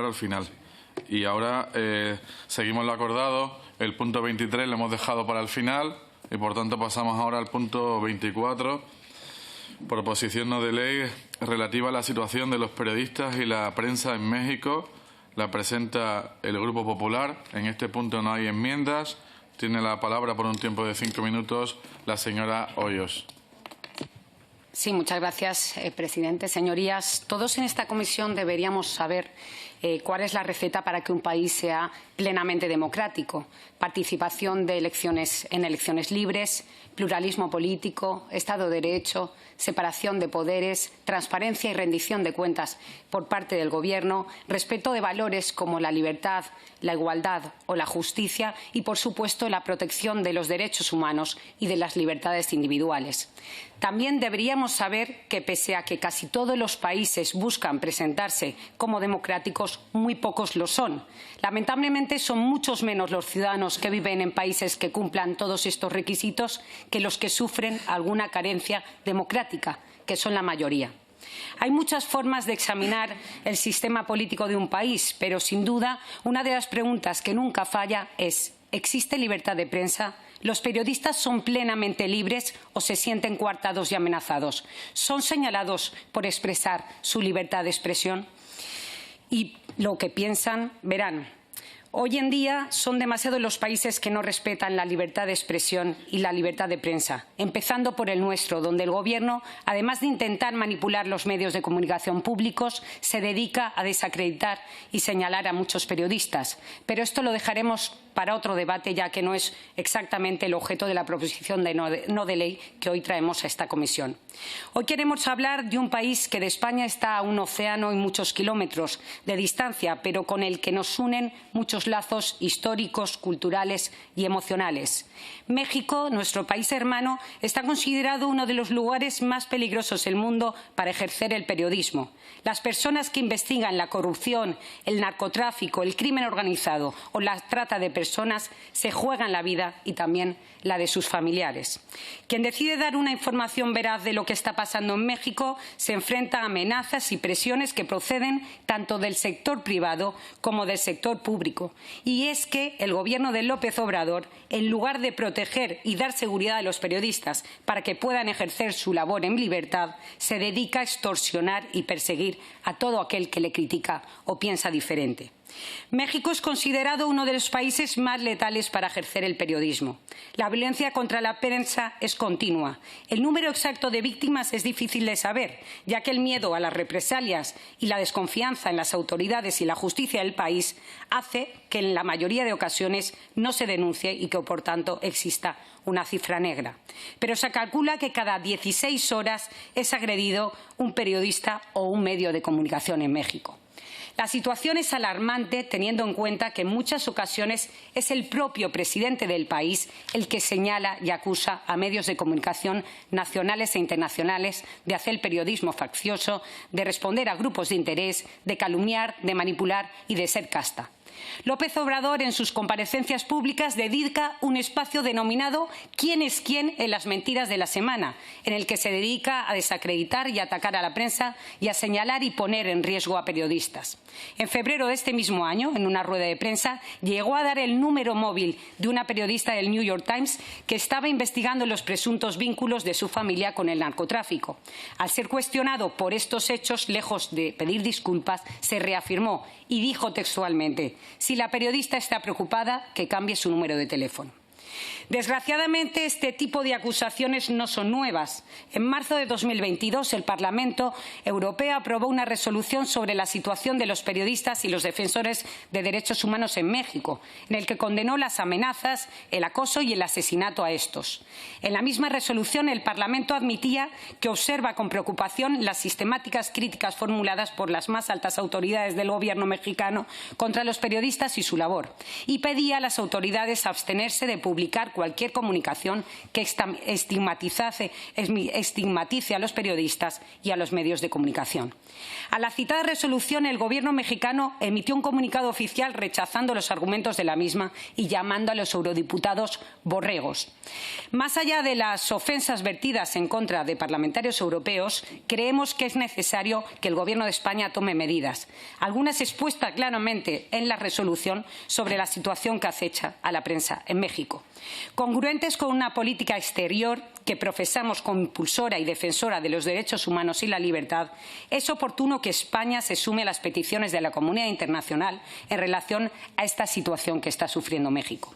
al final. Y ahora seguimos lo acordado. El punto 23 lo hemos dejado para el final y por tanto pasamos ahora al punto 24. Proposición no de ley relativa a la situación de los periodistas y la prensa en México. La presenta el Grupo Popular. En este punto no hay enmiendas. Tiene la palabra por un tiempo de 5 minutos la señora Hoyos. Sí, muchas gracias, presidente. Señorías, todos en esta comisión deberíamos saber cuál es la receta para que un país sea plenamente democrático. Participación de en elecciones libres, pluralismo político, Estado de Derecho, separación de poderes, transparencia y rendición de cuentas por parte del Gobierno, respeto de valores como la libertad, la igualdad o la justicia y, por supuesto, la protección de los derechos humanos y de las libertades individuales. También deberíamos saber que, pese a que casi todos los países buscan presentarse como democráticos, muy pocos lo son. Lamentablemente, son muchos menos los ciudadanos que viven en países que cumplan todos estos requisitos que los que sufren alguna carencia democrática, que son la mayoría. Hay muchas formas de examinar el sistema político de un país, pero sin duda una de las preguntas que nunca falla es: ¿existe libertad de prensa? ¿Los periodistas son plenamente libres o se sienten coartados y amenazados? ¿Son señalados por expresar su libertad de expresión? Y lo que piensan, verán. Hoy en día son demasiados los países que no respetan la libertad de expresión y la libertad de prensa, empezando por el nuestro, donde el Gobierno, además de intentar manipular los medios de comunicación públicos, se dedica a desacreditar y señalar a muchos periodistas. Pero esto lo dejaremos para otro debate, ya que no es exactamente el objeto de la proposición no de ley que hoy traemos a esta comisión. Hoy queremos hablar de un país que de España está a un océano y muchos kilómetros de distancia, pero con el que nos unen muchos lazos históricos, culturales y emocionales. México, nuestro país hermano, está considerado uno de los lugares más peligrosos del mundo para ejercer el periodismo. Las personas que investigan la corrupción, el narcotráfico, el crimen organizado o la trata de personas se juegan la vida y también la de sus familiares. Quien decide dar una información veraz de lo que está pasando en México se enfrenta a amenazas y presiones que proceden tanto del sector privado como del sector público. Y es que el Gobierno de López Obrador, en lugar de proteger y dar seguridad a los periodistas para que puedan ejercer su labor en libertad, se dedica a extorsionar y perseguir a todo aquel que le critica o piensa diferente. México es considerado uno de los países más letales para ejercer el periodismo. La violencia contra la prensa es continua. El número exacto de víctimas es difícil de saber, ya que el miedo a las represalias y la desconfianza en las autoridades y la justicia del país hace que en la mayoría de ocasiones no se denuncie y que, por tanto, exista una cifra negra. Pero se calcula que cada 16 horas es agredido un periodista o un medio de comunicación en México. La situación es alarmante teniendo en cuenta que en muchas ocasiones es el propio presidente del país el que señala y acusa a medios de comunicación nacionales e internacionales de hacer periodismo faccioso, de responder a grupos de interés, de calumniar, de manipular y de ser casta. López Obrador, en sus comparecencias públicas, dedica un espacio denominado ¿Quién es quién en las mentiras de la semana?, en el que se dedica a desacreditar y atacar a la prensa y a señalar y poner en riesgo a periodistas. En febrero de este mismo año, en una rueda de prensa, llegó a dar el número móvil de una periodista del New York Times que estaba investigando los presuntos vínculos de su familia con el narcotráfico. Al ser cuestionado por estos hechos, lejos de pedir disculpas, se reafirmó y dijo textualmente: si la periodista está preocupada, que cambie su número de teléfono. Desgraciadamente, este tipo de acusaciones no son nuevas. En marzo de 2022, el Parlamento Europeo aprobó una resolución sobre la situación de los periodistas y los defensores de derechos humanos en México, en el que condenó las amenazas, el acoso y el asesinato a estos. En la misma resolución, el Parlamento admitía que observa con preocupación las sistemáticas críticas formuladas por las más altas autoridades del Gobierno mexicano contra los periodistas y su labor, y pedía a las autoridades abstenerse de publicar publicar cualquier comunicación que estigmatice a los periodistas y a los medios de comunicación. A la citada resolución, el Gobierno mexicano emitió un comunicado oficial rechazando los argumentos de la misma y llamando a los eurodiputados borregos. Más allá de las ofensas vertidas en contra de parlamentarios europeos, creemos que es necesario que el Gobierno de España tome medidas, algunas expuestas claramente en la resolución sobre la situación que acecha a la prensa en México. Congruentes con una política exterior que profesamos como impulsora y defensora de los derechos humanos y la libertad, es oportuno que España se sume a las peticiones de la comunidad internacional en relación a esta situación que está sufriendo México.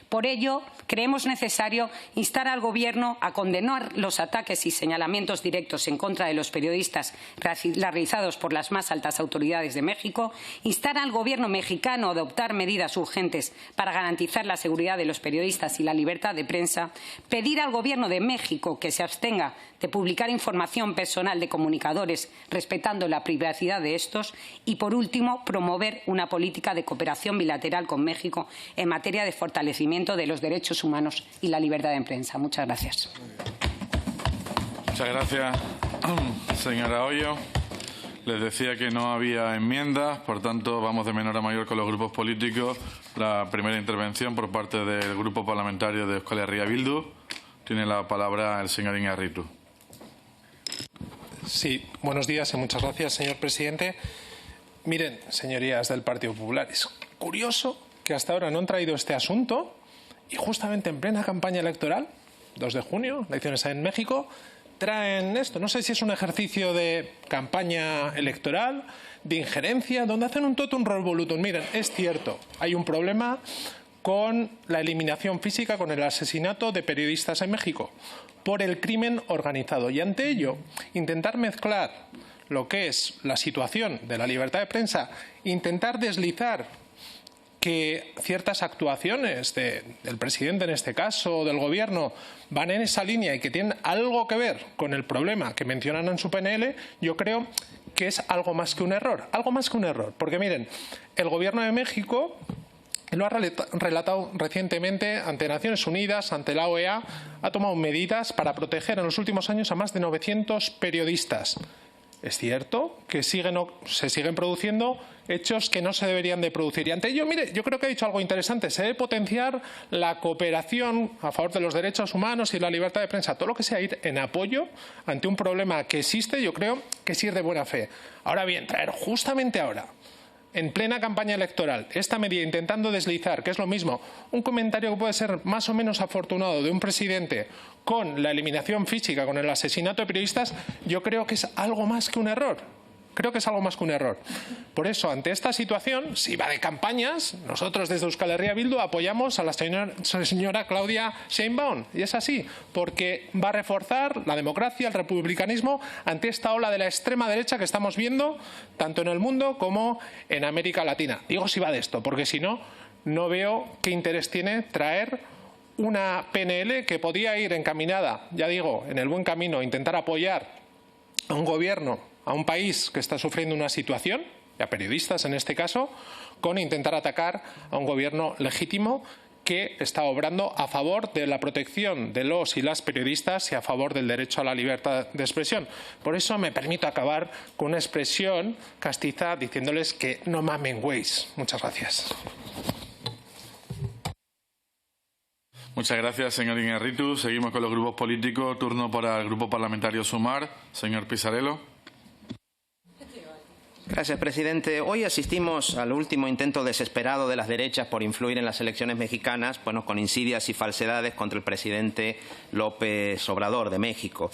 Por ello, creemos necesario instar al Gobierno a condenar los ataques y señalamientos directos en contra de los periodistas realizados por las más altas autoridades de México, instar al Gobierno mexicano a adoptar medidas urgentes para garantizar la seguridad de los periodistas y la libertad de prensa, pedir al Gobierno de México que se abstenga de publicar información personal de comunicadores respetando la privacidad de estos y, por último, promover una política de cooperación bilateral con México en materia de fortalecimiento de los derechos humanos y la libertad de prensa. Muchas gracias. Muchas gracias, señora Hoyo. Les decía que no había enmiendas, por tanto vamos de menor a mayor con los grupos políticos. La primera intervención por parte del Grupo Parlamentario de Euskal Herria Bildu. Tiene la palabra el señor Iñárritu. Sí, buenos días y muchas gracias, señor presidente. Miren, señorías del Partido Popular, es curioso que hasta ahora no han traído este asunto y justamente en plena campaña electoral, 2 de junio, elecciones en México, traen esto. No sé si es un ejercicio de campaña electoral, de injerencia, donde hacen un totum revolutum. Miren, es cierto, hay un problema con la eliminación física, con el asesinato de periodistas en México por el crimen organizado. Y ante ello, intentar mezclar lo que es la situación de la libertad de prensa, intentar deslizar que ciertas actuaciones del presidente en este caso, o del Gobierno, van en esa línea y que tienen algo que ver con el problema que mencionan en su PNL, yo creo que es algo más que un error. Algo más que un error. Porque miren, el Gobierno de México lo ha relatado recientemente ante Naciones Unidas, ante la OEA, ha tomado medidas para proteger en los últimos años a más de 900 periodistas. Es cierto que se siguen produciendo hechos que no se deberían de producir. Y ante ello, mire, yo creo que ha dicho algo interesante. Se debe potenciar la cooperación a favor de los derechos humanos y la libertad de prensa. Todo lo que sea ir en apoyo ante un problema que existe, yo creo que sí es de buena fe. Ahora bien, traer justamente ahora, en plena campaña electoral, esta medida intentando deslizar, que es lo mismo, un comentario que puede ser más o menos afortunado de un presidente con la eliminación física, con el asesinato de periodistas, yo creo que es algo más que un error. Creo que es algo más que un error. Por eso, ante esta situación, si va de campañas, nosotros desde Euskal Herria Bildu apoyamos a la señora Claudia Sheinbaum. Y es así, porque va a reforzar la democracia, el republicanismo, ante esta ola de la extrema derecha que estamos viendo tanto en el mundo como en América Latina. Digo si va de esto, porque si no, no veo qué interés tiene traer una PNL que podía ir encaminada, ya digo, en el buen camino, intentar apoyar a un gobierno, a un país que está sufriendo una situación, y a periodistas en este caso, con intentar atacar a un gobierno legítimo que está obrando a favor de la protección de los y las periodistas y a favor del derecho a la libertad de expresión. Por eso me permito acabar con una expresión castiza diciéndoles que no mamen güeyes. Muchas gracias. Muchas gracias, señor Iñárritu. Seguimos con los grupos políticos. Turno para el Grupo Parlamentario Sumar. Señor Pisarello. Gracias, presidente. Hoy asistimos al último intento desesperado de las derechas por influir en las elecciones mexicanas, bueno, con insidias y falsedades contra el presidente López Obrador de México.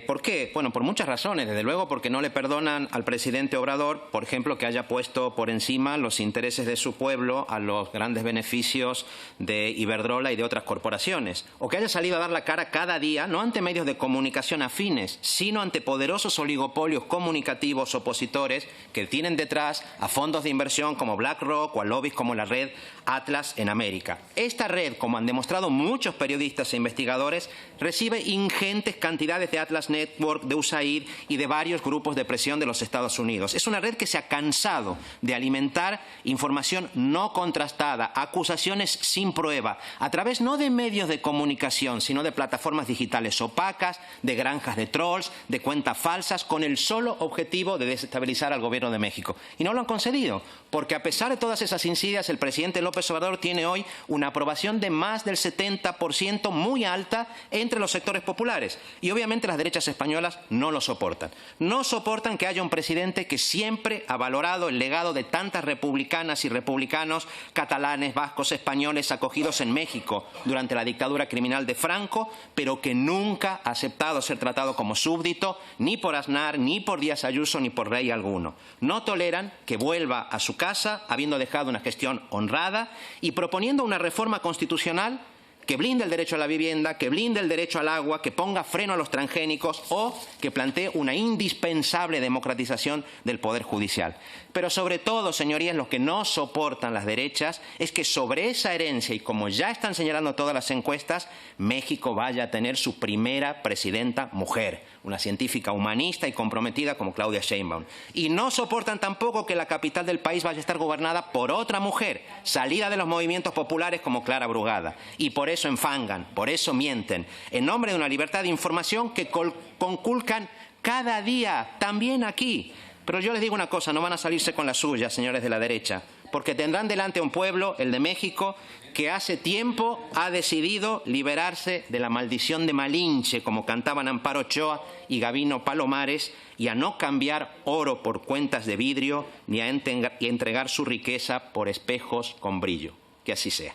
¿Por qué? Bueno, por muchas razones. Desde luego, porque no le perdonan al presidente Obrador, por ejemplo, que haya puesto por encima los intereses de su pueblo a los grandes beneficios de Iberdrola y de otras corporaciones. O que haya salido a dar la cara cada día, no ante medios de comunicación afines, sino ante poderosos oligopolios comunicativos opositores inversores que tienen detrás a fondos de inversión como BlackRock o a lobbies como la red Atlas en América. Esta red, como han demostrado muchos periodistas e investigadores, recibe ingentes cantidades de Atlas Network, de USAID y de varios grupos de presión de los Estados Unidos. Es una red que se ha cansado de alimentar información no contrastada, acusaciones sin prueba, a través no de medios de comunicación, sino de plataformas digitales opacas, de granjas de trolls, de cuentas falsas, con el solo objetivo de desestabilizar al Gobierno de México. Y no lo han concedido, porque a pesar de todas esas insidias, el presidente López Obrador tiene hoy una aprobación de más del 70%, muy alta entre los sectores populares. Y obviamente las derechas españolas no lo soportan. No soportan que haya un presidente que siempre ha valorado el legado de tantas republicanas y republicanos catalanes, vascos, españoles acogidos en México durante la dictadura criminal de Franco, pero que nunca ha aceptado ser tratado como súbdito, ni por Aznar, ni por Díaz Ayuso, ni por rey alguno. No toleran que vuelva a su casa habiendo dejado una gestión honrada y proponiendo una reforma constitucional que blinde el derecho a la vivienda, que blinde el derecho al agua, que ponga freno a los transgénicos o que plantee una indispensable democratización del Poder Judicial. Pero sobre todo, señorías, lo que no soportan las derechas es que sobre esa herencia, y como ya están señalando todas las encuestas, México vaya a tener su primera presidenta mujer, una científica humanista y comprometida como Claudia Sheinbaum. Y no soportan tampoco que la capital del país vaya a estar gobernada por otra mujer, salida de los movimientos populares como Clara Brugada. Y por eso enfangan, por eso mienten, en nombre de una libertad de información que conculcan cada día, también aquí. Pero yo les digo una cosa, no van a salirse con la suya, señores de la derecha, porque tendrán delante a un pueblo, el de México, que hace tiempo ha decidido liberarse de la maldición de Malinche, como cantaban Amparo Ochoa y Gabino Palomares, y a no cambiar oro por cuentas de vidrio, ni a entregar su riqueza por espejos con brillo. Que así sea.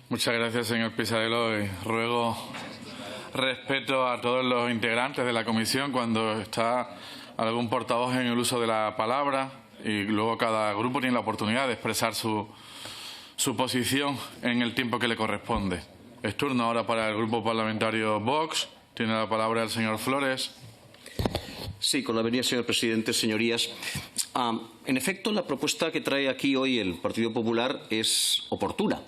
Muchas gracias, señor Pisarello. Y ruego respeto a todos los integrantes de la comisión cuando está algún portavoz en el uso de la palabra, y luego cada grupo tiene la oportunidad de expresar su posición en el tiempo que le corresponde. Es turno ahora para el grupo parlamentario Vox. Tiene la palabra el señor Flores. Sí, con la venia, señor presidente, señorías. En efecto, la propuesta que trae aquí hoy el Partido Popular es oportuna.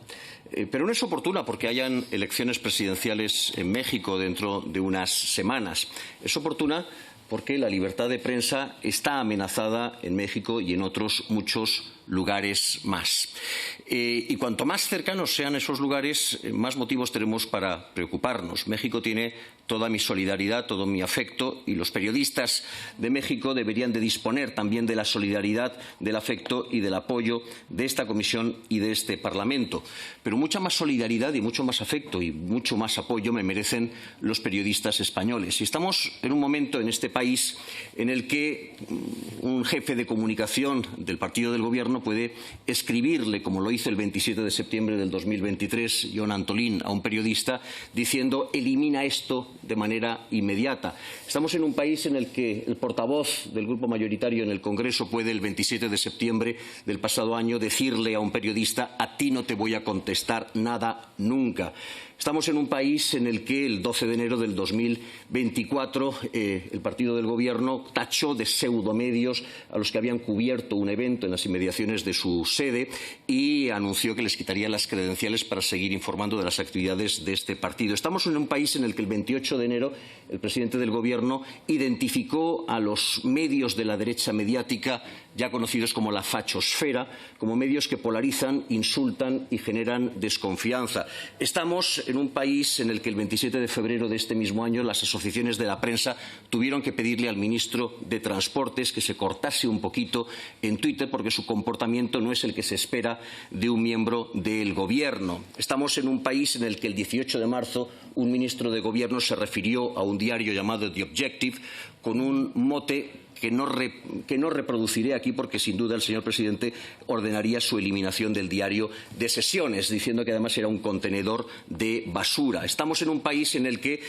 Pero no es oportuna porque hayan elecciones presidenciales en México dentro de unas semanas. Es oportuna porque la libertad de prensa está amenazada en México y en otros muchos lugares más. Y cuanto más cercanos sean esos lugares, más motivos tenemos para preocuparnos. México tiene toda mi solidaridad, todo mi afecto, y los periodistas de México deberían de disponer también de la solidaridad, del afecto y del apoyo de esta comisión y de este Parlamento. Pero mucha más solidaridad y mucho más afecto y mucho más apoyo me merecen los periodistas españoles. Y estamos en un momento en este país en el que un jefe de comunicación del partido del Gobierno puede escribirle, como lo hizo el 27 de septiembre del 2023, Jon Antolín, a un periodista diciendo elimina esto de manera inmediata. Estamos en un país en el que el portavoz del grupo mayoritario en el Congreso puede el 27 de septiembre del pasado año decirle a un periodista a ti no te voy a contestar nada nunca. Estamos en un país en el que el 12 de enero del 2024 el partido del Gobierno tachó de pseudomedios a los que habían cubierto un evento en las inmediaciones de su sede y anunció que les quitaría las credenciales para seguir informando de las actividades de este partido. Estamos en un país en el que el 28 de enero el presidente del Gobierno identificó a los medios de la derecha mediática, ya conocidos como la fachosfera, como medios que polarizan, insultan y generan desconfianza. Estamos en un país en el que el 27 de febrero de este mismo año las asociaciones de la prensa tuvieron que pedirle al ministro de Transportes que se cortase un poquito en Twitter porque su comportamiento no es el que se espera de un miembro del Gobierno. Estamos en un país en el que el 18 de marzo un ministro de Gobierno se refirió a un diario llamado The Objective con un mote que no reproduciré aquí porque sin duda el señor presidente ordenaría su eliminación del diario de sesiones, diciendo que además era un contenedor de basura. Estamos en un país en el que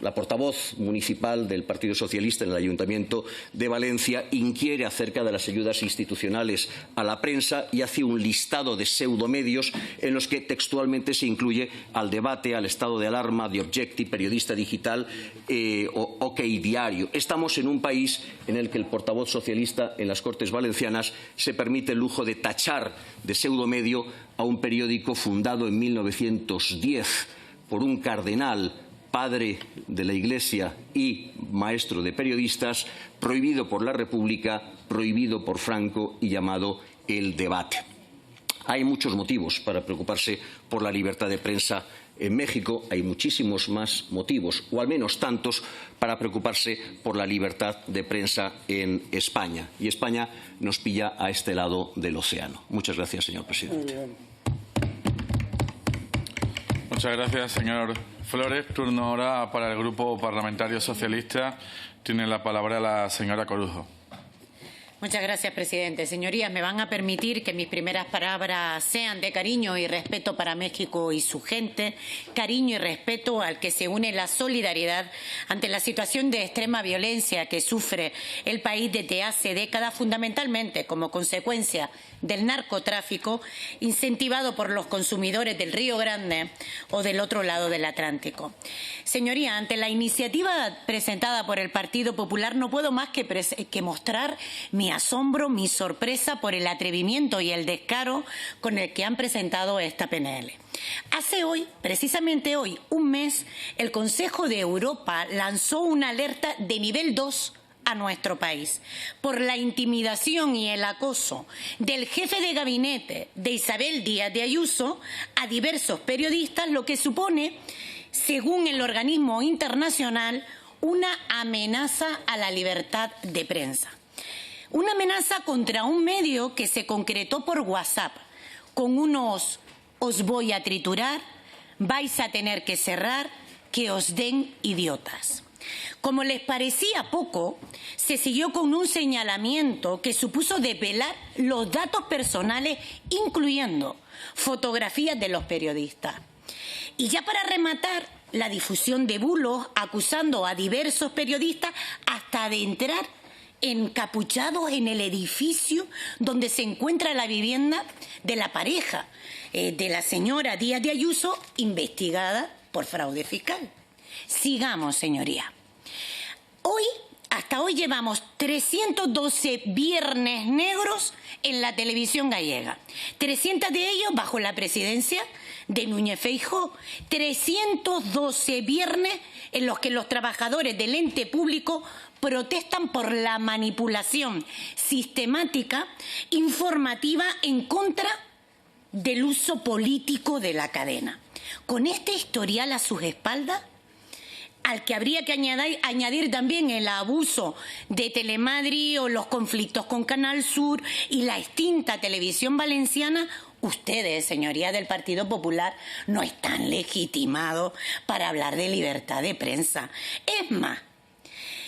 la portavoz municipal del Partido Socialista en el Ayuntamiento de Valencia inquiere acerca de las ayudas institucionales a la prensa y hace un listado de pseudomedios en los que textualmente se incluye al debate, al estado de alarma, The Objective, Periodista Digital o OK Diario. Estamos en un país en el que el portavoz socialista en las Cortes Valencianas se permite el lujo de tachar de pseudomedio a un periódico fundado en 1910 por un cardenal, padre de la Iglesia y maestro de periodistas, prohibido por la República, prohibido por Franco y llamado El Debate. Hay muchos motivos para preocuparse por la libertad de prensa en México. Hay muchísimos más motivos, o al menos tantos, para preocuparse por la libertad de prensa en España. Y España nos pilla a este lado del océano. Muchas gracias, señor presidente. Muchas gracias, señor Flores. Turno ahora para el Grupo Parlamentario Socialista. Tiene la palabra la señora Corujo. Muchas gracias, presidente. Señorías, me van a permitir que mis primeras palabras sean de cariño y respeto para México y su gente, cariño y respeto al que se une la solidaridad ante la situación de extrema violencia que sufre el país desde hace décadas, fundamentalmente como consecuencia del narcotráfico incentivado por los consumidores del Río Grande o del otro lado del Atlántico. Señoría, ante la iniciativa presentada por el Partido Popular no puedo más que mostrar mi asombro, mi sorpresa por el atrevimiento y el descaro con el que han presentado esta PNL. Hace hoy, precisamente hoy, un mes, el Consejo de Europa lanzó una alerta de nivel 2 a nuestro país por la intimidación y el acoso del jefe de gabinete de Isabel Díaz de Ayuso a diversos periodistas, lo que supone, según el organismo internacional, una amenaza a la libertad de prensa. Una amenaza contra un medio que se concretó por WhatsApp, con unos "os voy a triturar", "vais a tener que cerrar", "que os den idiotas". Como les parecía poco, se siguió con un señalamiento que supuso desvelar los datos personales, incluyendo fotografías de los periodistas. Y ya para rematar, la difusión de bulos acusando a diversos periodistas hasta de entrar encapuchados en el edificio donde se encuentra la vivienda de la pareja de la señora Díaz de Ayuso, investigada por fraude fiscal. Sigamos, señoría. Hasta hoy llevamos 312 viernes negros en la televisión gallega, 300 de ellos bajo la presidencia de Núñez Feijóo, 312 viernes en los que los trabajadores del ente público protestan por la manipulación sistemática informativa en contra del uso político de la cadena. Con este historial a sus espaldas, al que habría que añadir también el abuso de Telemadrid o los conflictos con Canal Sur y la extinta Televisión Valenciana, ustedes, señorías del Partido Popular, no están legitimados para hablar de libertad de prensa. Es más,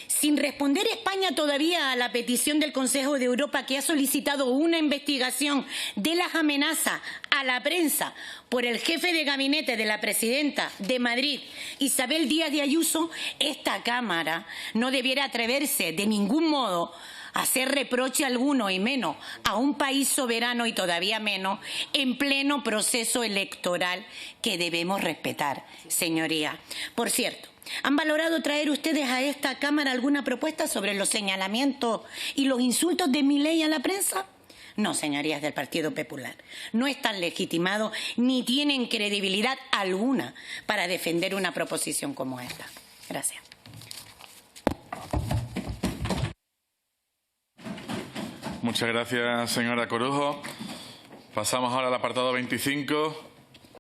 sin responder España todavía a la petición del Consejo de Europa, que ha solicitado una investigación de las amenazas a la prensa por el jefe de gabinete de la presidenta de Madrid, Isabel Díaz de Ayuso, esta Cámara no debiera atreverse de ningún modo a hacer reproche alguno, y menos a un país soberano, y todavía menos en pleno proceso electoral que debemos respetar, señoría. Por cierto, ¿han valorado traer ustedes a esta Cámara alguna propuesta sobre los señalamientos y los insultos de Milei a la prensa? No, señorías del Partido Popular. No están legitimados ni tienen credibilidad alguna para defender una proposición como esta. Gracias. Muchas gracias, señora Corujo. Pasamos ahora al apartado 25.